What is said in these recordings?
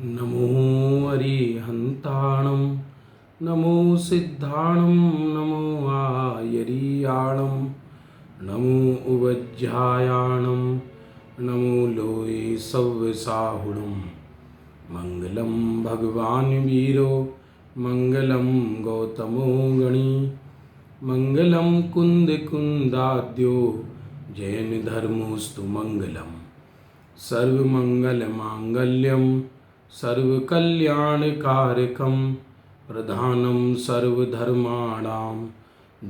नमो अरिहन्ताणं नमो सिद्धाणं नमो आयरीयाणं नमो उवज्झायाणं नमो लोये सव्यसाहुणं मंगलं भगवान् वीरो मंगलं गौतमो गणी मंगलं कुन्दकुन्दाद्यो जैन धर्मोस्तु मंगलम् सर्वमंगलमांगल्यं सर्वकल्याणकारकं प्रधानं सर्वधर्माणां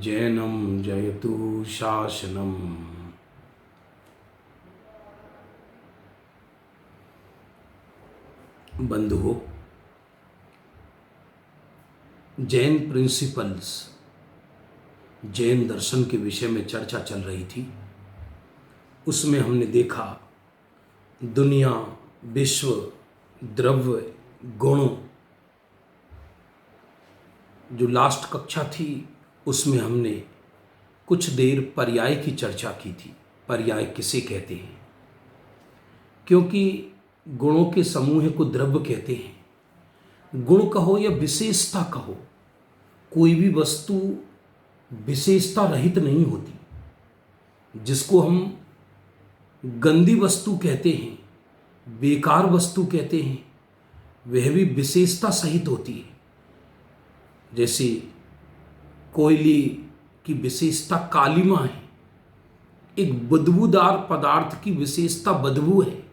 जैनं जयतु शासनम्। बंधुओं, जैन प्रिंसिपल्स, जैन दर्शन के विषय में चर्चा चल रही थी। उसमें हमने देखा दुनिया, विश्व, द्रव्य, गुणों। जो लास्ट कक्षा थी उसमें हमने कुछ देर पर्याय की चर्चा की थी। पर्याय किसे कहते हैं? क्योंकि गुणों के समूह को द्रव्य कहते हैं। गुण कहो या विशेषता कहो, कोई भी वस्तु विशेषता रहित नहीं होती। जिसको हम गंदी वस्तु कहते हैं, बेकार वस्तु कहते हैं, वह भी विशेषता सहित होती है। जैसे कोयले की विशेषता कालिमा है। एक बदबूदार पदार्थ की विशेषता बदबू है।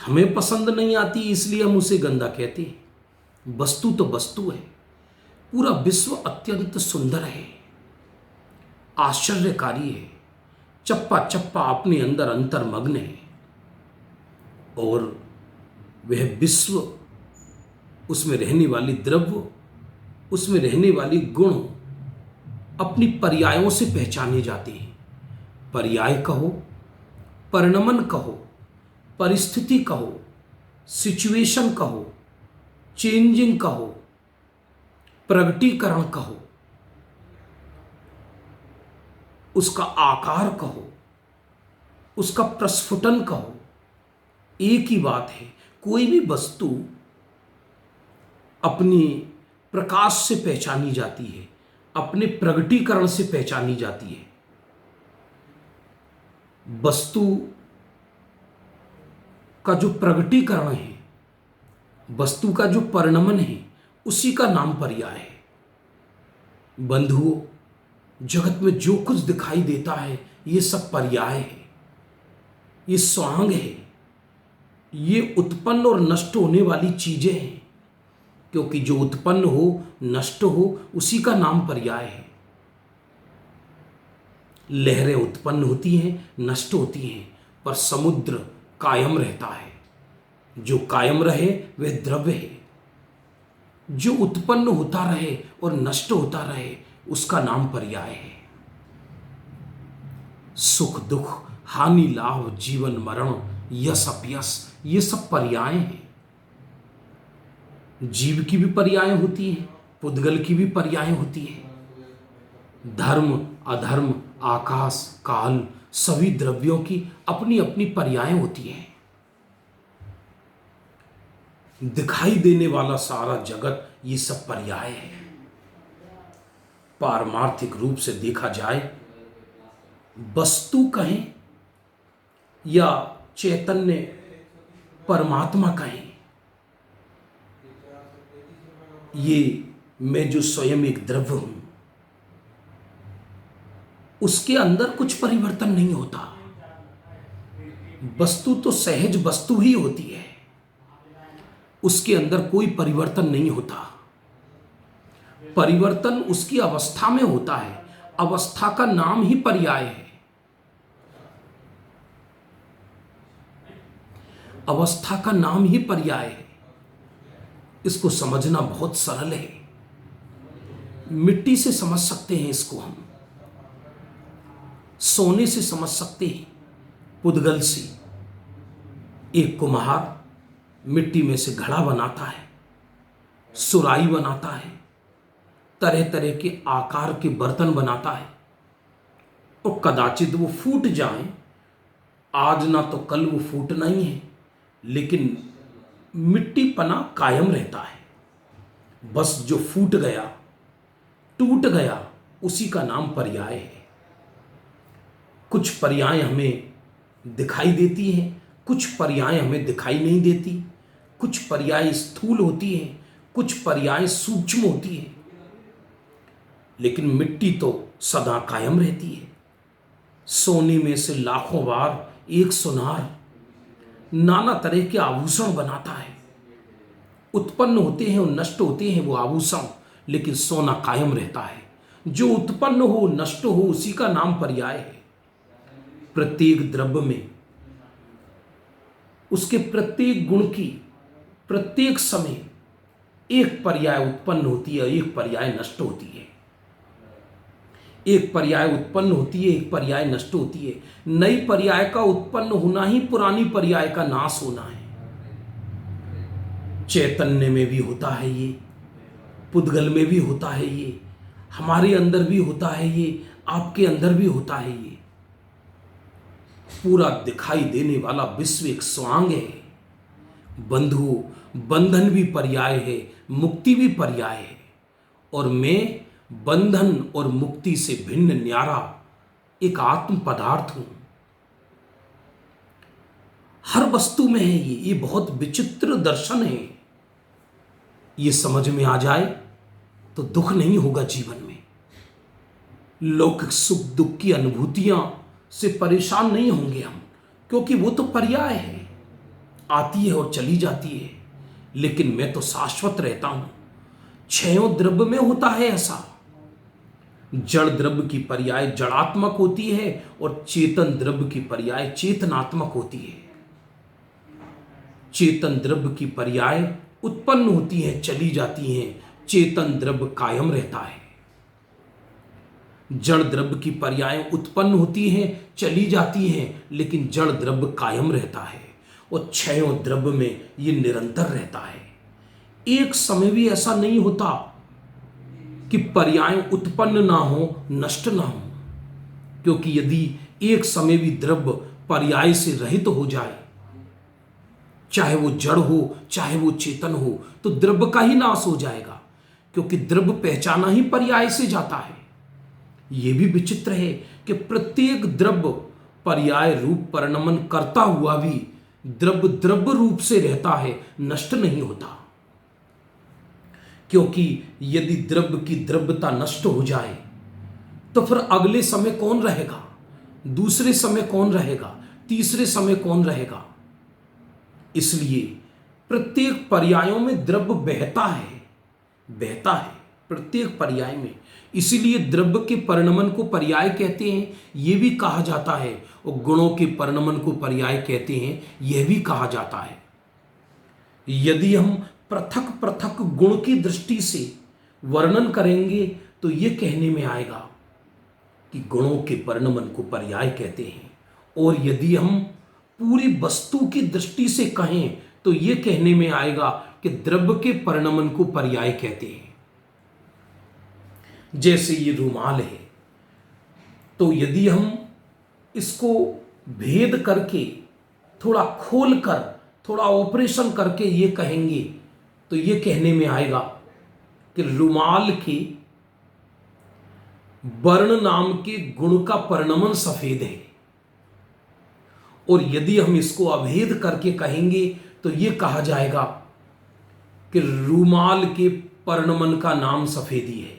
हमें पसंद नहीं आती इसलिए हम उसे गंदा कहते हैं। वस्तु तो वस्तु है। पूरा विश्व अत्यंत सुंदर है, आश्चर्यकारी है, चप्पा चप्पा अपने अंदर अंतर्मग्न है। और वह विश्व, उसमें रहने वाली द्रव्य, उसमें रहने वाली गुण अपनी पर्यायों से पहचाने जाते हैं। पर्याय कहो, परिणमन कहो, परिस्थिति कहो, सिचुएशन कहो, चेंजिंग कहो, प्रगटीकरण कहो, उसका आकार कहो, उसका प्रस्फुटन कहो, एक ही बात है। कोई भी वस्तु अपनी प्रकाश से पहचानी जाती है, अपने प्रगटीकरण से पहचानी जाती है। वस्तु का जो प्रगटीकरण है, वस्तु का जो परिणमन है, उसी का नाम पर्याय है। बंधुओं, जगत में जो कुछ दिखाई देता है ये सब पर्याय है, ये स्वांग है, ये उत्पन्न और नष्ट होने वाली चीजें हैं। क्योंकि जो उत्पन्न हो, नष्ट हो, उसी का नाम पर्याय है। लहरें उत्पन्न होती हैं, नष्ट होती हैं, पर समुद्र कायम रहता है। जो कायम रहे वह द्रव्य है। जो उत्पन्न होता रहे और नष्ट होता रहे, उसका नाम पर्याय है। सुख दुख, हानि लाभ, जीवन मरण, यश अपयश, ये सब पर्याय हैं। जीव की भी पर्याय होती है, पुद्गल की भी पर्याय होती है। धर्म अधर्म, आकाश काल, सभी द्रव्यों की अपनी अपनी पर्याय होती है। दिखाई देने वाला सारा जगत ये सब पर्याय है। पारमार्थिक रूप से देखा जाए, वस्तु कहें या चैतन्य परमात्मा कहें, ये मैं जो स्वयं एक द्रव्य हूं, उसके अंदर कुछ परिवर्तन नहीं होता। वस्तु तो सहज वस्तु ही होती है, उसके अंदर कोई परिवर्तन नहीं होता। परिवर्तन उसकी अवस्था में होता है। अवस्था का नाम ही पर्याय है। अवस्था का नाम ही पर्याय है। इसको समझना बहुत सरल है। मिट्टी से समझ सकते हैं इसको हम, सोने से समझ सकते हैं, पुद्गल से। एक कुम्हार मिट्टी में से घड़ा बनाता है, सुराही बनाता है, तरह तरह के आकार के बर्तन बनाता है, और कदाचित वो फूट जाए। आज ना तो कल वो फूटना ही है, लेकिन मिट्टीपना कायम रहता है। बस जो फूट गया, टूट गया, उसी का नाम पर्याय है। कुछ पर्याय हमें दिखाई देती हैं, कुछ पर्याय हमें दिखाई नहीं देती, कुछ पर्याय स्थूल होती हैं, कुछ पर्याय सूक्ष्म होती हैं, लेकिन मिट्टी तो सदा कायम रहती है। सोने में से लाखों बार एक सुनार नाना तरह के आभूषण बनाता है। उत्पन्न होते हैं और नष्ट होते हैं वो आभूषण, लेकिन सोना कायम रहता है। जो उत्पन्न हो, नष्ट हो, उसी का नाम पर्याय है। प्रत्येक द्रव्य में उसके प्रत्येक गुण की प्रत्येक समय एक पर्याय उत्पन्न होती है, एक पर्याय नष्ट होती है। एक पर्याय उत्पन्न होती है, एक पर्याय नष्ट होती है। नई पर्याय का उत्पन्न होना ही पुरानी पर्याय का नाश होना है। चैतन्य में भी होता है ये, पुद्गल में भी होता है ये, हमारे अंदर भी होता है ये, आपके अंदर भी होता है ये। पूरा दिखाई देने वाला विश्व एक स्वांग है। बंधु, बंधन भी पर्याय है, मुक्ति भी पर्याय है, और मैं बंधन और मुक्ति से भिन्न न्यारा एक आत्म पदार्थ हूं। हर वस्तु में है ये बहुत विचित्र दर्शन है। ये समझ में आ जाए तो दुख नहीं होगा जीवन में। लौकिक सुख दुख की अनुभूतियां से परेशान नहीं होंगे हम, क्योंकि वो तो पर्याय है, आती है और चली जाती है। लेकिन मैं तो शाश्वत रहता हूं। क्षयों द्रव्य में होता है ऐसा। जड़ द्रव्य की पर्याय जड़ात्मक होती है और चेतन द्रव्य की पर्याय चेतनात्मक होती है। चेतन द्रव्य की पर्याय उत्पन्न होती है, चली जाती हैं, चेतन द्रव्य कायम रहता है। जड़ द्रव्य की पर्याय उत्पन्न होती हैं, चली जाती हैं, लेकिन जड़ द्रव्य कायम रहता है। और क्षयों द्रव्य में ये निरंतर रहता है। एक समय भी ऐसा नहीं होता कि पर्याय उत्पन्न ना हो, नष्ट ना हो, क्योंकि यदि एक समय भी द्रव्य पर्याय से रहित हो जाए, चाहे वो जड़ हो चाहे वो चेतन हो, तो द्रव्य का ही नाश हो जाएगा, क्योंकि द्रव्य पहचाना ही पर्याय से जाता है। यह भी विचित्र है कि प्रत्येक द्रव्य पर्याय रूप परिणमन करता हुआ भी द्रव्य द्रव्य रूप से रहता है, नष्ट नहीं होता। क्योंकि यदि द्रव्य की द्रव्यता नष्ट हो जाए तो फिर अगले समय कौन रहेगा, दूसरे समय कौन रहेगा, तीसरे समय कौन रहेगा। इसलिए प्रत्येक पर्यायों में द्रव्य बहता है प्रत्येक पर्याय में। इसीलिए द्रव्य के परिणमन को पर्याय कहते हैं, यह भी कहा जाता है, और गुणों के परिणमन को पर्याय कहते हैं, यह भी कहा जाता है। यदि हम पृथक पृथक गुण की दृष्टि से वर्णन करेंगे तो यह कहने में आएगा कि गुणों के परिणमन को पर्याय कहते हैं, और यदि हम पूरी वस्तु की दृष्टि से कहें तो यह कहने में आएगा कि द्रव्य के परिणमन को पर्याय कहते हैं। जैसे ये रुमाल है, तो यदि हम इसको भेद करके, थोड़ा खोल कर, थोड़ा ऑपरेशन करके ये कहेंगे तो ये कहने में आएगा कि रुमाल के वर्ण नाम के गुण का परिणमन सफेद है। और यदि हम इसको अभेद करके कहेंगे तो ये कहा जाएगा कि रुमाल के परिणमन का नाम सफेदी है।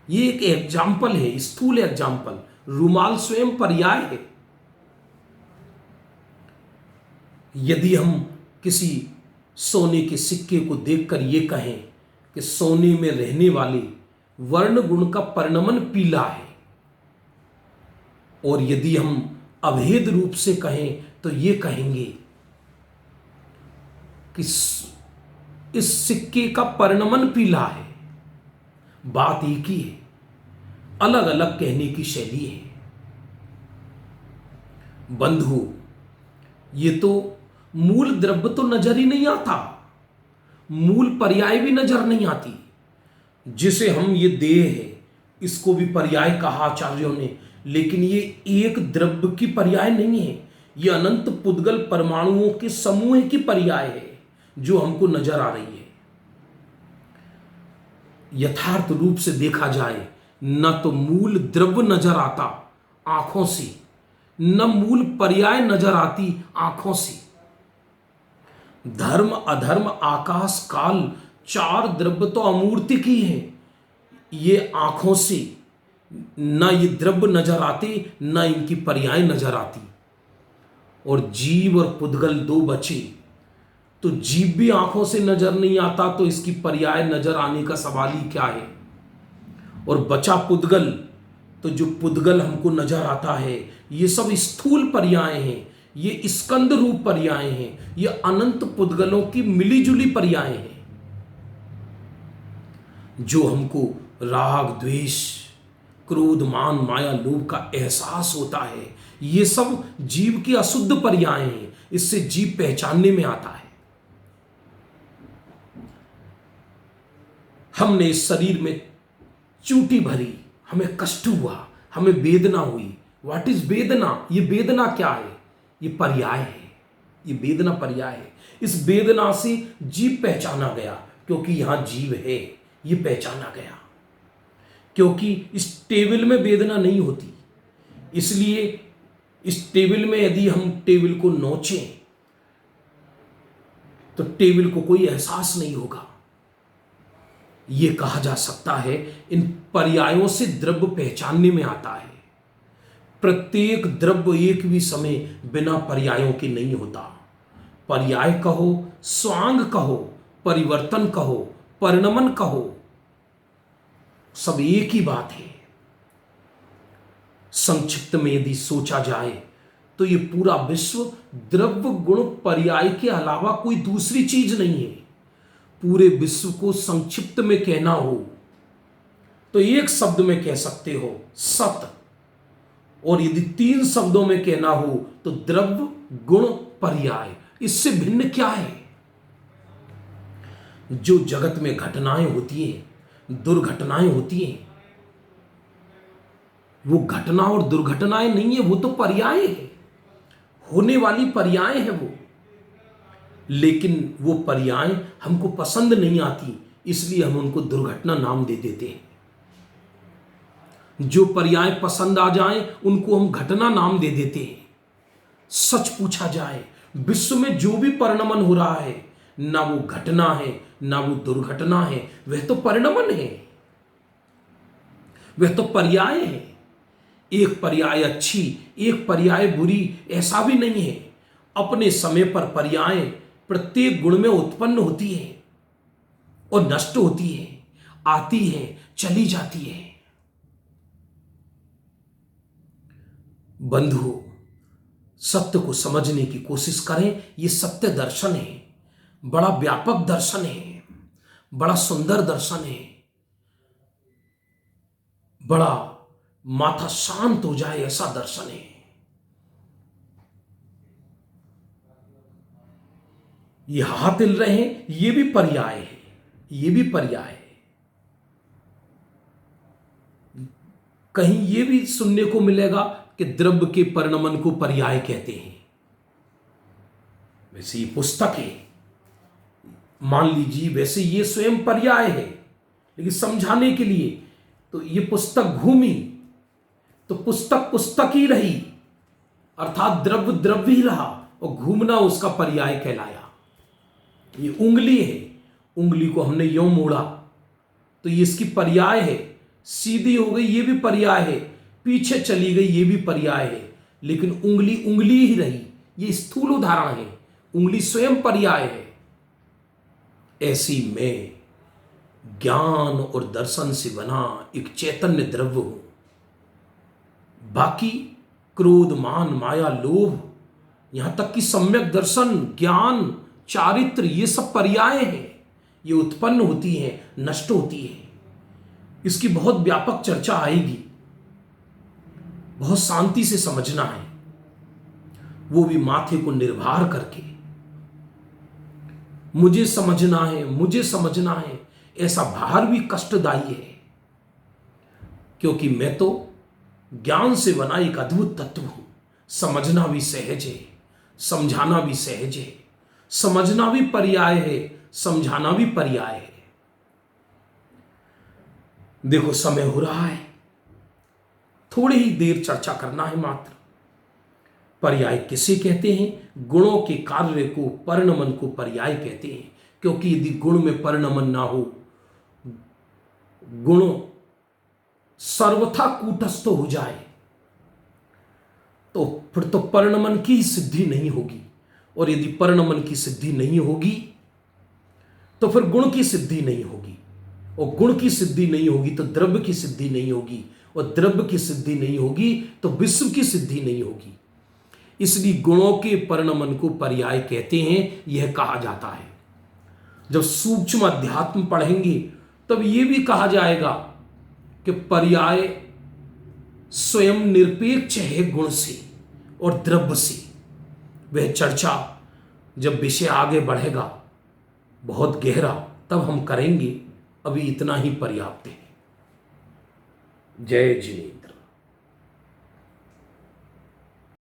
ये एक एग्जाम्पल है, स्थूल एग्जाम्पल। रुमाल स्वयं पर्याय है। यदि हम किसी सोने के सिक्के को देखकर ये कहें कि सोने में रहने वाले वर्ण गुण का परिणमन पीला है, और यदि हम अभेद रूप से कहें तो ये कहेंगे कि इस सिक्के का परिणमन पीला है। बात एक ही है, अलग अलग कहने की शैली है। बंधु, ये तो मूल द्रव्य तो नजर ही नहीं आता, मूल पर्याय भी नजर नहीं आती। जिसे हम ये देह है, इसको भी पर्याय कहा आचार्यों ने, लेकिन ये एक द्रव्य की पर्याय नहीं है, ये अनंत पुद्गल परमाणुओं के समूह की पर्याय है जो हमको नजर आ रही है। यथार्थ रूप से देखा जाए न तो मूल द्रव्य नजर आता आंखों से, न मूल पर्याय नजर आती आंखों से। धर्म अधर्म आकाश काल चार द्रव्य तो अमूर्तिक ही है, ये आंखों से न ये द्रव्य नजर आते न इनकी पर्याय नजर आती। और जीव और पुद्गल दो बचे, तो जीव भी आंखों से नजर नहीं आता तो इसकी पर्याय नजर आने का सवाल ही क्या है। और बचा पुद्गल, तो जो पुद्गल हमको नजर आता है ये सब स्थूल पर्याय हैं, ये स्कंद रूप पर्याय हैं, ये अनंत पुद्गलों की मिलीजुली पर्याय हैं। जो हमको राग द्वेष क्रोध मान माया लोभ का एहसास होता है, ये सब जीव की अशुद्ध पर्याय हैं, इससे जीव पहचानने में आता है। हमने इस शरीर में चूंटी भरी, हमें कष्ट हुआ, हमें वेदना हुई। व्हाट इज वेदना? ये वेदना क्या है? ये पर्याय है, ये वेदना पर्याय है। इस वेदना से जीव पहचाना गया, क्योंकि यहां जीव है, ये पहचाना गया। क्योंकि इस टेबल में वेदना नहीं होती, इसलिए इस टेबल में यदि हम टेबल को नोचें तो टेबल को कोई एहसास नहीं होगा। यह कहा जा सकता है इन पर्यायों से द्रव्य पहचानने में आता है। प्रत्येक द्रव्य एक भी समय बिना पर्यायों के नहीं होता। पर्याय कहो, स्वांग कहो, परिवर्तन कहो, परिणमन कहो, सब एक ही बात है। संक्षिप्त में यदि सोचा जाए तो ये पूरा विश्व द्रव्य गुण पर्याय के अलावा कोई दूसरी चीज नहीं है। पूरे विश्व को संक्षिप्त में कहना हो तो एक शब्द में कह सकते हो, सत। और यदि 3 शब्दों में कहना हो तो द्रव्य गुण पर्याय। इससे भिन्न क्या है? जो जगत में घटनाएं होती हैं, दुर्घटनाएं होती हैं, वो घटना और दुर्घटनाएं नहीं है, वो तो पर्याय है, होने वाली पर्याय है वो। लेकिन वो पर्याय हमको पसंद नहीं आती, इसलिए हम उनको दुर्घटना नाम दे देते हैं। जो पर्याय पसंद आ जाए उनको हम घटना नाम दे देते हैं। सच पूछा जाए, विश्व में जो भी परिणमन हो रहा है, ना वो घटना है ना वो दुर्घटना है, वह तो परिणमन है, वह तो पर्याय है। एक पर्याय अच्छी, एक पर्याय बुरी, ऐसा भी नहीं है। अपने समय पर पर्याय प्रत्येक गुण में उत्पन्न होती है और नष्ट होती है, आती है, चली जाती है। बंधुओं, सत्य को समझने की कोशिश करें। यह सत्य दर्शन है, बड़ा व्यापक दर्शन है, बड़ा सुंदर दर्शन है, बड़ा माथा शांत हो जाए ऐसा दर्शन है। ये हाथ हिल रहे हैं, ये भी पर्याय है, ये भी पर्याय है। कहीं ये भी सुनने को मिलेगा कि द्रव्य के परिणमन को पर्याय कहते हैं। वैसे ये पुस्तक है, मान लीजिए, वैसे ये स्वयं पर्याय है, लेकिन समझाने के लिए तो ये पुस्तक घूमी तो पुस्तक पुस्तक ही रही, अर्थात द्रव्य द्रव्य ही रहा और घूमना उसका पर्याय कहलाया। ये उंगली है, उंगली को हमने यों मोड़ा तो ये इसकी पर्याय है। सीधी हो गई ये भी पर्याय है, पीछे चली गई ये भी पर्याय है, लेकिन उंगली उंगली ही रही। ये स्थूल उदाहरण है, उंगली स्वयं पर्याय है। ऐसी मैं ज्ञान और दर्शन से बना एक चैतन्य द्रव्य हूं। बाकी क्रोध मान माया लोभ, यहां तक कि सम्यक दर्शन ज्ञान चारित्र, ये सब पर्याय हैं। ये उत्पन्न होती हैं, नष्ट होती हैं। इसकी बहुत व्यापक चर्चा आएगी, बहुत शांति से समझना है, वो भी माथे को निर्भर करके। मुझे समझना है, मुझे समझना है, ऐसा भार भी कष्टदायी है, क्योंकि मैं तो ज्ञान से बना एक अद्भुत तत्व हूं, समझना भी सहज है, समझाना भी सहज है, समझना भी पर्याय है, समझाना भी पर्याय है। देखो समय हो रहा है, थोड़ी ही देर चर्चा करना है मात्र। पर्याय किसे कहते हैं? गुणों के कार्य को, परिणमन को पर्याय कहते हैं। क्योंकि यदि गुण में परिणमन ना हो, गुण सर्वथा कूटस्थ हो जाए, तो फिर तो परिणमन की सिद्धि नहीं होगी। और यदि परिणमन की सिद्धि नहीं होगी तो फिर गुण की सिद्धि नहीं होगी, और गुण की सिद्धि नहीं होगी तो द्रव्य की सिद्धि नहीं होगी, और द्रव्य की सिद्धि नहीं होगी तो विश्व की सिद्धि नहीं होगी। इसलिए गुणों के परिणमन को पर्याय कहते हैं, यह कहा जाता है। जब सूक्ष्म अध्यात्म पढ़ेंगे तब यह भी कहा जाएगा कि पर्याय स्वयं निरपेक्ष है गुण से और द्रव्य से। वह चर्चा जब विषय आगे बढ़ेगा बहुत गहरा, तब हम करेंगे। अभी इतना ही पर्याप्त है। जय जिनेन्द्र।